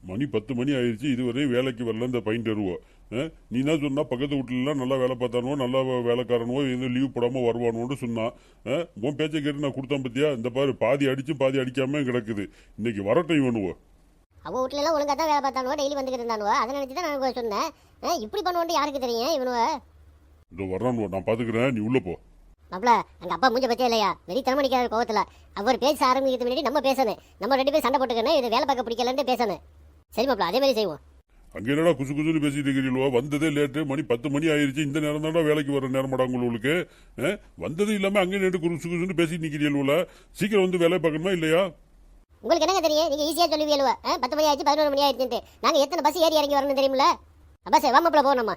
மணி 10 மணி ஆயிடுச்சு, இதுவரையும் வேலைக்கு வரல இந்த பையன்டருவோ. நீ என்ன சொன்னா, பக்கத்து வீட்டுலலாம் நல்லா வேலை பார்த்தானுவோ, நல்லா வேலைக்காரனுவோ, எதுவும் லீவ் போடாமல் வருவானுவோன்னு சொன்னான். உன் பேச்சை கேட்டு நான் கொடுத்தேன் பத்தியா, இந்த பாரு பாதி அடிச்சு பாதி அடிக்காம கிடக்குது. இன்னைக்கு வரட்டும் இவனுவோ. அவன் வீட்டுல எல்லாம் ஒழுங்கா தான் வேலை பார்த்தானுவோ, டெய்லி வந்துக்கிட்டு இருந்தானுவோ. அதை நினைச்சு தான் நான் சொன்னேன். இப்படி பண்ணுவோன்னு யாருக்கு தெரியும் இவனுவ. இதோ வர்றானுவோ, நான் பாத்துக்கிறேன், நீ உள்ள போ. மாப்பிள, அங்க அப்பா மூஞ்ச பத்தியா இல்லையா? வெறித்தனம் அடிக்காத கோவத்துல அவர் பேச ஆரம்பிக்கிறது முன்னாடி நம்ம பேசணும். நம்ம 2 பேரும் சண்டை போட்டுக்கணும். இது வேலை பார்க்க பிடிக்கலன்னு பேசணும். சரி மாப்பிள, அதே மாதிரி செய்வோம். அங்க என்னடா குசு குசுன்னு பேசிட்டு இருக்கிறீங்களோ? வந்ததே லேட்டு, மணி 10 மணி ஆயிருச்சு. இந்த நேரம் தான்டா வேலைக்கு வர நேரமாடா உங்களுக்கு? வந்தது இல்லாம அங்கே நேற்று குசு குசுன்னு பேசிட்டு நிக்கிறீங்களா? சீக்கிரம் வந்து வேலை பார்க்கணுமா இல்லையா? உங்களுக்கு என்னங்க தெரியும்? நீங்க ஈஸியா சொல்லுவீங்க. 10 மணி ஆயிடுச்சு, 11 மணி ஆயிடுச்சுட்டு. நாங்க எத்தனை பஸ் ஏறி இறங்கி வரணும் தெரியுமில்ல? அப்பா சரி வாமாப்பிள போவோம். நம்ம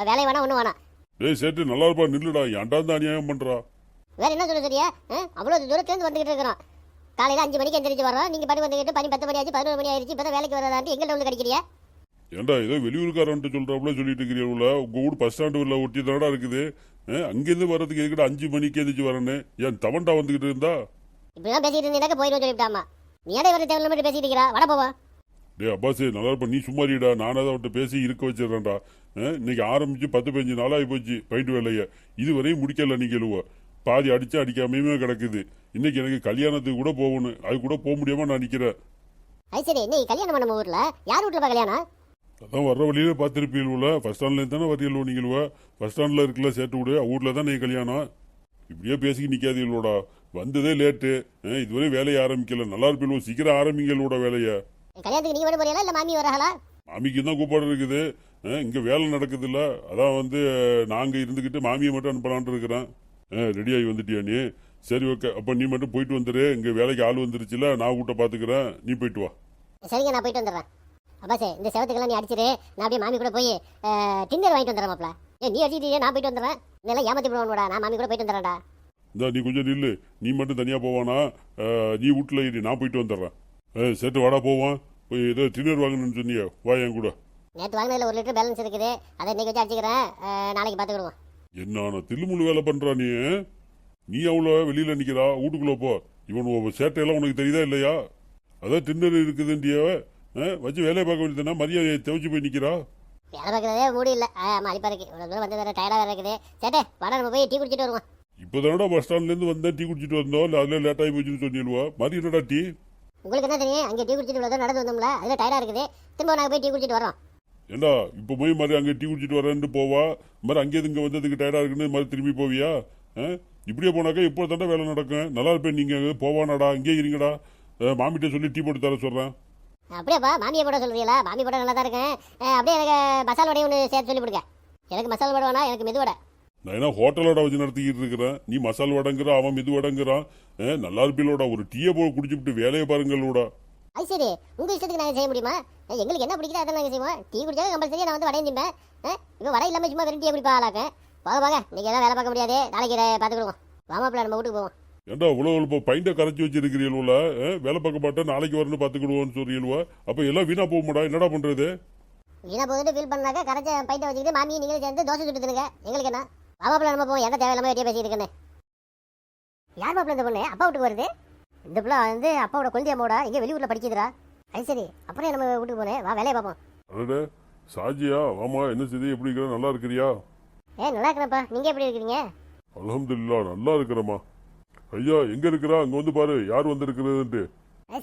வேலை வேணா ஒன்றும் வேணாம். ஏய் சேட்டு, நல்லா இருப்பா, நில்லுடா. ஏன்டா தான் அநியாயம் பண்றா? வேற என்ன சொல்ல சரியா? அவ்வளவு தூரத்துலேருந்து வந்துகிட்டு இருக்கிறோம். காலையில 5 மணிக்கு எந்திரிச்சு வரோம். நீங்க பாட்டு வந்துக்கிட்டு பணி 10 மணி ஆச்சு, 11 மணி ஆயிடுச்சு. இப்பதான் வேலைக்கு வரதாண்டி எங்கள்ட்ட வந்து கிடைக்கிறியா? ஏன்டா ஏதோ வெளியூருக்காரன்ட்டு சொல்றாப்புல சொல்லிட்டு இருக்கிறீங்களா? உங்க ஊர் பஸ் ஸ்டாண்டு ஒட்டி தானடா இருக்குது. அங்கேருந்து வர்றதுக்கு எதுக்கிட்ட 5 மணிக்கு எந்திரிச்சு வரேன்னு ஏன் தவண்டா வந்துகிட்டு இருந்தா? இப்படிதான் பேசிட்டு இருந்தீங்க போயிடும் சொல்லிவிட்டாமா. நீ ஏடா இவரை தேவையில்லாம பேசிட்டு இருக்கிறா? வட போவா. டே அப்பாசே, நல்லா இருப்பா, நீ சும்மாரிடா. நானாதான் அவன்கிட்ட பேசி இருக்க வச்சிடறேன்டா. இன்னைக்கு ஆரம்பிச்சு 10-15 நாளாகி போச்சு பயிட்டு வேலையை. இதுவரையும் முடிக்கல. நீ கேளுவா பாதி அடிச்சா அடிக்காமையுமே கிடக்குது. இன்னைக்கு எனக்கு கல்யாணத்துக்கு கூட போகணும். அது கூட போக முடியாம நான் நிக்கிறேன். அது சரி, நீ கல்யாணம் நம்ம ஊர்ல யார் வீட்டுல கல்யாணம்? அதான் வர்ற வழியில பார்த்துருப்பீங்களா? ஃபர்ஸ்ட் ஸ்டாண்ட்ல தானே வரையலோ நீங்களுவா? ஃபர்ஸ்ட் ஸ்டாண்ட்ல இருக்குல்ல சேட்டு விடு, வீட்டுல தான் நீ கல்யாணம். இப்படியே பேசிக்கி நிக்காதீங்களோடா. வந்ததே லேட்டு, இதுவரை வேலையை ஆரம்பிக்கல. நல்லா இருப்பீங்களோ? சீக்கிரம் ஆரம்பிங்களோட வேலையை. கல்யாணத்துக்கு நீ வர போறீங்களா இல்ல மாமி வரஹலா? மாமிக்கு தான் கூப்பாடு இருக்குது. இங்க வேலை நடக்குது இல்ல, அதான் வந்து நாங்க இருந்துகிட்டு மாமியை மட்டும் அனுப்பலான்ட்டு இருக்கிறேன். ரெடியாகி வந்துட்டியா நீ? சரி ஓகே, அப்ப நீ மட்டும் போயிட்டு வந்துரு. இங்க வேலைக்கு ஆள் வந்துருச்சுல, நான் வீட்டை பாத்துக்கிறேன், நீ போயிட்டு வா. சரிங்க, நான் போயிட்டு வந்துடுறேன். அப்பாசே, இந்த செவத்துக்கெல்லாம் நீ அடிச்சிரு. நான் அப்படியே மாமி கூட போய் டின்னர் வாங்கிட்டு வந்துடுறேன் மாப்ள. நீ அடிச்சிட்டு நான் போயிட்டு வந்துடுறேன். இதெல்லாம் ஏமாத்தி போடுவானோடா. நான் மாமி கூட போயிட்டு வந்துடுறேன்டா. இந்த நீ கொஞ்சம் நில்லு. நீ மட்டும் தனியா போவானா? நீ வீட்டுல இரு, நான் போயிட்டு வந்துடுறேன். சேர்த்து வாடா போவான். போய் ஏதோ டின்னர் வாங்கணும்னு சொன்னியா, வா என் கூட. நேற்று வாங்கினதுல 1 லிட்டர் பேலன்ஸ் இருக்குது. அதை இன்னைக்கு வச்சு அடிச்சுக்கிறேன். நாளைக்கு பார்த்துக்கிடுவோம். என்ன தில்லுமுள்ளு வேலை பண்றா நீ? நீ அவ்வளோ வெளியில நிக்கிறா, வீட்டுக்குள்ள போ. இவன் சேட்டையெல்லாம் உனக்கு தெரியுதா இல்லையா? அதான் டின்னர் இருக்குதுன்றிய வச்சு வேலையை பார்க்க வேண்டியதுனா மரியாதையை தேவச்சு போய் நிக்கிறா. வேலை பார்க்கறதே மூடி இல்லை. ஆமா, அடிப்பா இருக்கு. இவ்வளோ தூரம் வந்து வேற டயர்டாக வேற இருக்குது. சேட்டே வாடா, நம்ம போய் டீ குடிச்சிட்டு வருவோம். இப்போதானடா பஸ் ஸ்டாண்ட்ல இருந்து வந்தேன், டீ குடிச்சிட்டு வந்தோம். இல்லை அதில் லேட் ஆகி போச்சுன்னு சொல்லிடுவா. மாதிரி என்னடா டீ? உங்களுக்கு என்ன தெரியும்? அங்கே டீ குடிச்சிட்டு இவ்வளோ தூரம் நடந்து வந்தோம்ல, அதில் டயர்டாக இருக்குது. திரும்ப நாங்கள் போய் டீ குடிச்சிட்டு வரோம். ஏண்டா இப்போ போய் மாதிரி அங்கே டீ குடிச்சிட்டு வரேன்ட்டு போவா, மாதிரி அங்கேயிருந்து இங்கே வந்ததுக்கு டயர்டா இருக்குன்னு மாதிரி திரும்பி போவியா? இப்படியே போனாக்கா இப்போ தாண்டா வேலை நடக்கும். நல்லா இருப்பேன். நீங்க போவானாடா, இங்கே இருங்கடா. மாமிகிட்ட சொல்லி டீ போட்டு தர சொல்றேன். அப்படியேப்பா, மாமியை போட சொல்றீங்களா? மாமி போட நல்லா தான் இருக்கேன். அப்படியே எனக்கு மசாலா வடையை ஒன்று சேர்த்து சொல்லி கொடுங்க. எனக்கு மசாலா வடை வேணா, எனக்கு மெது வடை. நான் என்ன ஹோட்டலோட வச்சு நடத்திக்கிட்டு இருக்கிறேன். நீ மசால் வடங்குறான், அவன் மெது வடங்குறான். நல்லா இருப்பீங்களோட. ஒரு டீயை போய் குடிச்சுட்டு வேலையை பாருங்களோட. அது சரி, உங்க இஷ்டத்துக்கு நாங்கள் செய்ய முடியுமா? எங்களுக்கு என்ன பிடிக்குதோ அதை நாங்கள் செய்வோம். டீ குடிச்சா கம்பல்சரி நான் வந்து வடையும் திம்பேன். இப்போ வடை இல்லாமல் சும்மா வெறும் டீ எப்படி பாலாக்கேன்? வாங்க நீங்கள் எல்லாம் வேலை பார்க்க முடியாது. நாளைக்கு பார்த்துக்கிடுவோம். வாமாப்பிள்ள நம்ம வீட்டுக்கு போவோம். ஏண்டா இவ்வளோ பைண்ட கரைச்சி வச்சிருக்கிறீங்களா? வேலை பார்க்க மாட்டேன், நாளைக்கு வரணும் பார்த்துக்கிடுவோன்னு சொல்றீங்களா? அப்போ எல்லாம் வீணா போக மாட்டா, என்னடா பண்றது? வீணா போகுதுன்னு ஃபீல் பண்ணாக்க கரைச்ச பைட்டை வச்சுக்கிட்டு மாமி நீங்களும் சேர்ந்து தோசை சுட்டு தருங்க. எங்களுக்கு என்ன? வாமாப்பிள்ள நம்ம போவோம். எந்த தேவையில்லாம வெட்டியே பேசிட்டு இருக்கேன்னு. யார் மாப்பிள்ள இந்த பொண்ணு? அப்பா வீட்டுக்கு வருது. இந்த பிள்ளை வந்து அப்பாவோட குழந்தை அம்மாவோட எங்கே வெளியூரில் படிக்குதுரா. அது சரி, அப்புறம் நம்ம வீட்டுக்கு போனேன். வா வேலையை பார்ப்போம். அடடே சாஜியா, வாமா. என்ன செய்தி? எப்படி இருக்கிற? நல்லா இருக்கிறியா? நல்லா இருக்கிறேன்ப்பா. நீங்கள் எப்படி இருக்கிறீங்க? அல்ஹம்துலில்லாஹ் நல்லா இருக்கிறேம்மா. ஐயா எங்க இருக்கிறா? அங்க வந்து பாரு யார் வந்து இருக்கிறதுன்ட்டு.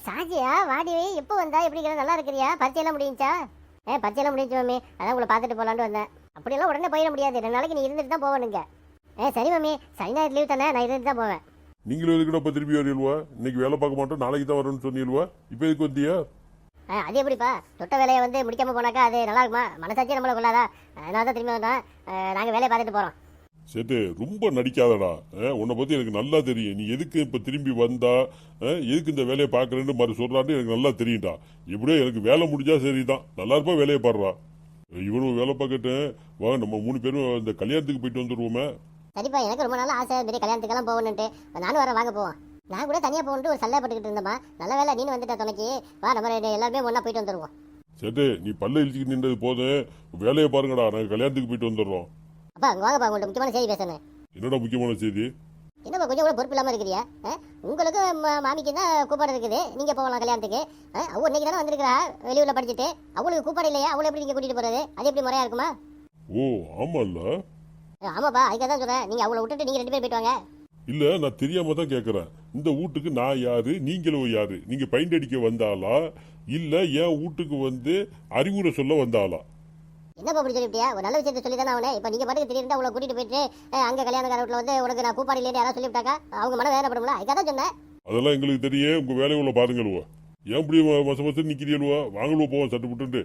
சாஜியா, வாடி எப்போ வந்தா? எப்படி இருக்கிற? நல்லா இருக்கிறியா? பரிச்சையெல்லாம் முடிஞ்சா? பரிச்சையெல்லாம் முடிஞ்சு மாமி. அதான் உங்களை பார்த்துட்டு போகலான்னு வந்தேன். அப்படியெல்லாம் உடனே போயிட முடியாது. 2 நாளைக்கு நீ இருந்துட்டு தான் போகணுங்க. சரி மாமி, சனி ஞாயிறு லீவ் தானே, நான் இருந்துட்டு தான் போவேன். நீங்களும் எதுக்கிட்ட இப்போ திருப்பி வரீல்வா? இன்னைக்கு வேலை பார்க்க மாட்டோம், நாளைக்கு தான் வரணும்னு சொன்னீல்வா? இப்போ எதுக்கு வந்தியா? அது எப்படிப்பா? தொட்ட வேலையை வந்து முடிக்காம போனாக்கா அது நல்லா இருக்குமா? மனசாட்சியே நம்மளை கொள்ளாதா? அதனால தான் திரும்பி வந்தோம். நாங்கள் வேலையை பார்த்துட்டு போகிறோம். சேட்டு ரொம்ப நடிக்காதடா. உன்னை பத்தி எனக்கு நல்லா தெரியும். நீ எதுக்கு இப்ப திரும்பி வந்தா, எதுக்கு இந்த வேலையை பாக்குறேன்னு மாதிரி சொல்றான்னு எனக்கு நல்லா தெரியும்டா. எப்படியோ எனக்கு வேலை முடிஞ்சா சரிதான். நல்லா இருப்பா, வேலையை பாடுறா. இவனும் வேலை பார்க்கட்டேன். வா நம்ம 3 பேரும் இந்த கல்யாணத்துக்கு போயிட்டு வந்துருவோமே. சரிப்பா, எனக்கு ரொம்ப நாள் ஆசை பெரிய கல்யாணத்துக்கெல்லாம் போகணுன்ட்டு. நானும் வரேன், வாங்க போவோம். நான் கூட தனியாக போகணுட்டு ஒரு சல்லைப்பட்டுக்கிட்டு இருந்தேம்மா. நல்ல வேலை நீனு வந்துட்ட துணைக்கு. வா நம்ம எல்லாருமே ஒன்றா போயிட்டு வந்துடுவோம். சேட்டு நீ பல்ல இழிச்சிக்கிட்டு நின்றது போதும், வேலையை பாருங்கடா. நாங்கள் கல்யாணத்துக்கு போயிட்டு வந்துடுறோம். அப்பா அங்கே வாங்கப்பா, உங்கள்கிட்ட முக்கியமான செய்தி பேசணும். என்னடா முக்கியமான செய்தி? என்னப்பா கொஞ்சம் கூட பொறுப்பு இல்லாம இருக்கிறியா? உங்களுக்கு மாமிக்கு தான் கூப்பாடு இருக்குது, நீங்க போகலாம் கல்யாணத்துக்கு. அவ இன்னைக்கு தானே வந்திருக்கிறா வெளியூர்ல படிச்சுட்டு, அவளுக்கு கூப்பாடு இல்லையா? அவளை எப்படி நீங்க கூட்டிட்டு போறது? அது எப்படி முறையா இருக்குமா? ஓ ஆமால்ல. ஆமாப்பா, அதுக்காக தான் சொல்றேன், நீங்க அவளை விட்டுட்டு நீங்க 2 பேரும் போயிட்டு வாங்க. இல்ல நான் தெரியாம தான் கேக்குறேன். இந்த வீட்டுக்கு நான் யாரு, நீங்களும் யாரு? நீங்க பெயிண்ட் அடிக்க வந்தாளா இல்ல என் வீட்டுக்கு வந்து அறிவுரை சொல்ல வந்தாளா? என்னப்பா அப்படி சொல்லிவிட்டியா? ஒரு நல்ல விஷயத்தை சொல்லி தானே அவனே. இப்போ நீங்க பாட்டுக்கு திடீர்னு அவளை கூட்டிட்டு போயிட்டு அங்க கல்யாணக்கார வீட்டுல வந்து உனக்கு நான் கூப்பாடு இல்லைன்னு யாராவது சொல்லிவிட்டாக்கா அவங்க மன வேதனைப்படும்ல. அதுக்காக தான் சொன்னேன். அதெல்லாம் எங்களுக்கு தெரியும். உங்க வேலையை உள்ள பாருங்களுவா. ஏன் இப்படி மச நிக்கிறீங்களா? வாங்கலுவா போவோம் சட்டு புட்டு.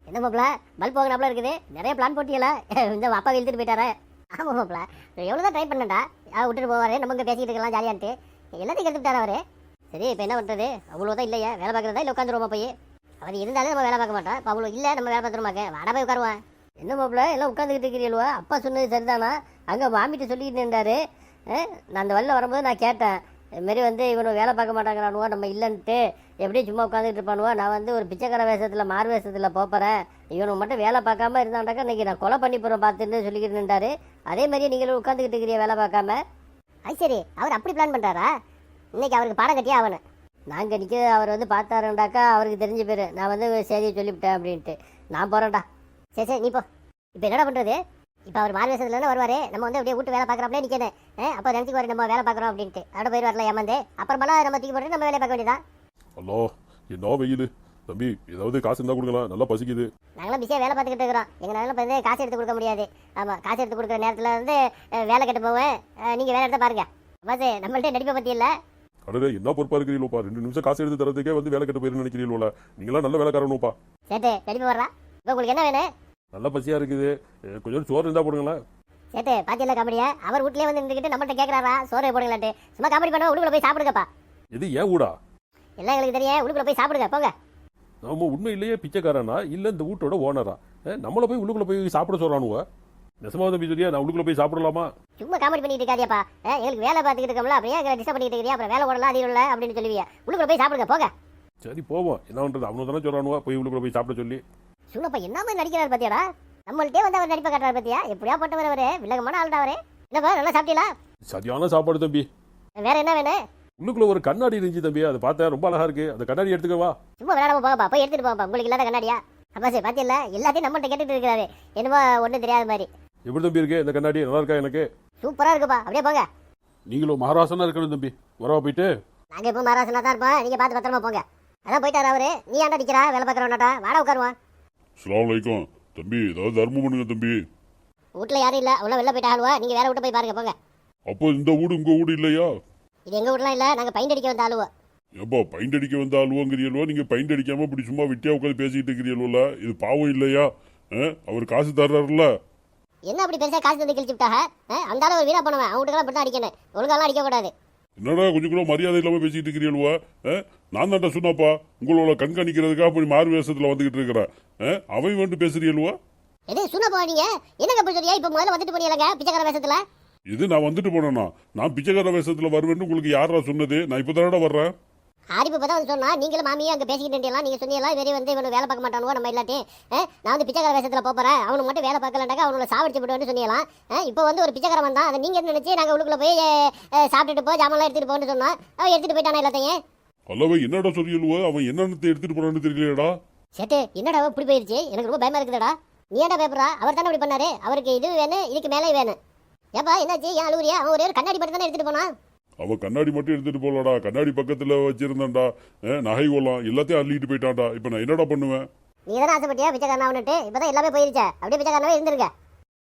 என்ன மாப்பிள பல்ப் போகணாப்ல இருக்குது, நிறைய பிளான் போட்டியல. இந்த அப்பா இழுத்துட்டு போயிட்டாரு. ஆமா மாப்பிள, எவ்வளவுதான் ட்ரை பண்ணண்டா, விட்டுட்டு போவாரு, நம்ம இங்க பேசிட்டு இருக்கலாம் ஜாலியான்ட்டு. எல்லாத்தையும் கெடுத்துட்டாரு அவரு. சரி இப்போ என்ன பண்றது? அவ்வளவுதான் இல்லையா வேலை பார்க்கறதா இல்லை உட்காந்துருவோமா போய்? அவர் இருந்தாலும் நம்ம வேலை பார்க்க மாட்டோம். இப்போ அவ்வளோ இல்லை, நம்ம வேலை பார்த்துருமாக்க வாடா போய் உட்காருவான். என்ன மாப்பிள எல்லாம் உட்காந்துக்கிட்டு இருக்கிறீங்களா? அப்பா சொன்னது சரிதானா? அங்கே வாமிட்டு சொல்லிட்டு இருந்தாரு. நான் அந்த வழியில் வரும்போது நான் கேட்டேன், இதுமாரி வந்து இவனு வேலை பார்க்க மாட்டாங்கிறானுவோ, நம்ம இல்லைன்ட்டு எப்படியும் சும்மா உட்காந்துட்டு இருப்பானுவோ, நான் வந்து ஒரு பிச்சைக்கார வேஷத்தில் மாறு வேஷத்தில் போகிறேன், இவனுக்கு மட்டும் வேலை பார்க்காம இருந்தாண்டாக்கா இன்னைக்கு நான் கொலை பண்ணி போகிறேன் பார்த்துன்னு சொல்லிக்கிட்டு இருந்தாரு. அதே மாதிரியே நீங்களும் உட்காந்துக்கிட்டு இருக்கிறீ வேலை பார்க்காம. அது சரி, அவர் அப்படி பிளான் பண்ணுறாரா? இன்னைக்கு அவருக்கு பாடம் கட்டியா அவனு? நாங்கள் நிற்க அவர் வந்து பார்த்தாருண்டாக்கா அவருக்கு தெரிஞ்ச பேர், நான் வந்து செய்தியை சொல்லிவிட்டேன் அப்படின்ட்டு. நான் போகிறேன்டா. சரி சரி நீ போ. இப்போ என்னடா பண்ணுறது? இப்போ அவர் மாறு வேஷத்துல வருவார், நம்ம வந்து அப்படியே வீட்டு வேலை பார்க்குறாப்லே நிற்கணும். அப்போ நினச்சிக்குவார் நம்ம வேலை பார்க்குறோம் அப்படின்ட்டு. அதோட போய் வரல ஏமாந்து அப்புறமெல்லாம் நம்ம தூக்கி போட்டு நம்ம வேலையை பார்க்க வேண்டியதான். ஹலோ, என்ன வெயில் தம்பி, ஏதாவது காசு இருந்தா கொடுக்கலாம், நல்லா பசிக்குது. நாங்களாம் பிஸியாக வேலை பார்த்துக்கிட்டு இருக்கிறோம், எங்களால வந்து காசு எடுத்து கொடுக்க முடியாது. ஆமாம், காசு எடுத்து கொடுக்குற நேரத்தில் வந்து வேலை கட்டு போவேன். நீங்கள் வேலை எடுத்து பாருங்க பாஸ், நம்மள்ட்ட நடிப்பை பற்றி இல்லை. அடடே என்ன பொறுப்பா இருக்கிறீங்களோப்பா, 2 நிமிஷம் காசு எடுத்து தரதுக்கே வந்து வேலை கட்டு போயிருன்னு நினைக்கிறீங்களா? நீங்களாம் நல்ல வேலைக்காரனுப்பா. சேட்டு நடிப்பு வர்றா. இப்போ உங்களுக்கு என்ன வேணும்? நல்ல பசியா இருக்குது, கொஞ்சம் சோறு இருந்தா போடுங்களேன். சேட்டு பாத்தியில காமெடியா? அவர் வீட்லயே வந்து நின்றுக்கிட்டு நம்மள்ட்ட கேட்குறாரா சோறு போடுங்களான்ட்டு. சும்மா காமெடி பண்ணுவா, உள்ளுக்குள்ள போய் சாப்பிடுங்கப்பா. இது ஏன் ஊடா? எல்லாம் எங்களுக்கு தெரியும், உள்ளுக்குள்ள போய் சாப்பிடுங்க போங்க. நம்ம உண்மையிலேயே பிச்சைக்காரனா இல்ல இந்த வீட்டோட ஓனரா? நம்மள போய் உள்ளுக்குள்ள போய் சாப்பிட சொல்றானுவ. நெசமா தம்பி சொல்லியா, நான் உள்ளுக்குள்ள போய் சாப்பிடலாமா? சும்மா காமெடி பண்ணிட்டு இருக்காதியாப்பா. எங்களுக்கு வேலை பார்த்துக்கிட்டு இருக்கோம்ல, அப்படியே டிஸ்டர்ப் பண்ணிட்டு இருக்கிறியா? அப்புறம் வேலை ஓடலாம் அது இல்லை அப்படின்னு சொல்லுவியா? உள்ளுக்குள்ள போய் சாப்பிடுங்க போங்க. சரி போவோம், என்ன பண்றது, அவனு தானே சொல்றானுவா போய் உள்ளுக்குள்ள போய் சாப்பிட சொல்லி. சும்மா என்ன மாதிரி நடிக்கிறாரு பாத்தியாடா? நம்மள்ட்டே வந்து அவர் நடிப்பை காட்டுறாரு பாத்தியா? எப்படியா போட்டவர் அவரு, வில்லங்கமான ஆள்டா அவரு. என்னப்பா நல்லா சாப்பிட்டீங்களா? சரியான சாப்பாடு தம்பி. வேற என்ன வேணும்? உள்ளுக்குள்ள ஒரு கண்ணாடி இருந்துச்சு தம்பி, அதை பார்த்தா ரொம்ப அழகா இருக்கு, அந்த கண்ணாடி எடுத்துக்கவா? சும்மா விளையாடாம போகப்பா, போய் எடுத்துட்டு போங்கப்பா. உங்களுக்கு இல்லாத கண்ணாடியா? அப்பா சரி பாத்தியில்ல, எல்லாத்தையும் நம்மள்ட்ட கேட்டுட்டு இருக்கிறாரு, என்னமோ ஒன்றும் தெரியாத மாதிரி. எப்படி தம்பி இருக்கு இந்த கண்ணாடி? நல்லா இருக்கா? எனக்கு சூப்பரா இருக்குப்பா, அப்படியே போங்க. நீங்களும் மகாராசனா இருக்கணும் தம்பி, வரவா போயிட்டு. நாங்க இப்போ மகாராசனா தான் இருப்போம், நீங்க பார்த்து பத்திரமா போங்க. அதான் போயிட்டாரு அவரு. நீ ஏன்டா நிக்கிறா? வேலை பார்க்குறவனாட்டா வாடா உட்காருவான். அஸ்ஸலாமு அலைக்கும் தம்பி, ஏதாவது தர்மம் பண்ணுங்க தம்பி. வீட்டுல யாரும் இல்ல, அவ்வளோ வெளில போயிட்டு ஆளுவா. நீங்க வேற வீட்டு போய் பாருங்க போங்க. அப்போ இந்த வீடு உங்க வீடு இல்லையா? இது எங்க வீட்டுலாம் இல்ல, நாங்க பெயிண்ட் அடிக்க வந்த ஆளுவோ. ஏப்பா பெயிண்ட் அடிக்க வந்த ஆளுவோங்கிறீங்களோ? நீங்க பெயிண்ட் அடிக்காம இப்படி சும்மா வெட்டியா உட்காந்து பேசிட்டு இருக்கிறீங்களா? இது பாவம் இல்லையா? அவர் காசு தர்றாருல்ல. என்ன அப்படி பெருசா காசு தந்து கிழிச்சுட்டாக? அந்த ஆளு ஒரு வீணா பண்ணுவேன், அவங்களுக்கெல்லாம் இப்படி தான் அடிக்கணும், ஒழுங்காலாம் அடிக்க கூடாது. என்னடா கொஞ்சம் கூட மரியாதை இல்லாம பேசிட்டு இருக்கிறீங்களா? நான் தான்டா சொன்னாப்பா உங்களோட கண்காணிக்கிறதுக்காக அப்படி மாறு வேஷத்துல வந்துகிட்டு இருக்கிறேன். அவன் வந்து பேசுறீங்களா? எது சுண்ணா போனீங்க? என்னங்க அப்படி சொல்றியா? இப்போ முதல்ல வந்துட்டு போனீங்க பிச்சைக்கார வேஷத்துல. இது நான் வந்துட்டு போனேன்னா? நான் பிச்சைக்கார வேஷத்துல வருவேன்னு உங்களுக்கு யாரா சொன்னது? நான் இப்போ தானடா வர்றேன். ஆரிப்பு பார்த்தா வந்து சொன்னா, நீங்களும் மாமியும் அங்கே பேசிக்கிட்டு இருந்தீங்களா? நீங்க சொன்னீங்களா வெறி வந்து இவனு வேலை பார்க்க மாட்டானுவோ நம்ம இல்லாட்டி. நான் வந்து பிச்சைக்கார வேஷத்துல போறேன், அவனுக்கு மட்டும் வேலை பார்க்கலண்டாக்கா அவனுல சாவடிச்சு போட்டு சொன்னீங்களா? இப்போ வந்து ஒரு பிச்சைக்காரன் வந்தான், அதை நீங்க நினைச்சு நாங்கள் உள்ளுக்குள்ள போய் சாப்பிட்டுட்டு போ ஜாமெல்லாம் எடுத்துட்டு போன்னு சொன்னா, அவன் எடுத்துட்டு போயிட்டானா எல்லாத்தையும்? அல்லவ என்னடா சொல்லிடுவோ? அவன் என்னென்னத்தை எடுத்துட்டு போறான்னு தெரியலடா. சேட்டு என்னடா இப்படி போயிருச்சு? எனக்கு ரொம்ப பயமா இருக்குதுடா. நீ ஏன்டா பேப்பரா? அவர் தானே இப்படி பண்ணாரு, அவருக்கு இது வேணும், இதுக்கு மேலே வேணும். ஏப்பா என்னாச்சு? ஏன் அழுவுறியா? அவன் ஒரே ஒரு கண்ணாடி மட்டும் தானே எடுத்துட்டு போனான். அவன் கண்ணாடி மட்டும் எடுத்துட்டு போலடா, கண்ணாடி பக்கத்துல வச்சிருந்தான்டா, நகை கொல்லாம் எல்லாத்தையும் அள்ளிட்டு போயிட்டான்டா. இப்ப நான் என்னடா பண்ணுவேன்? நீ தானே ஆசைப்பட்டியா பிச்சைக்காரன் அவனுட்டு? இப்பதான் எல்லாமே போயிருச்சா? அப்படியே பிச்சைக்காரனாவே இருந்திருக்க.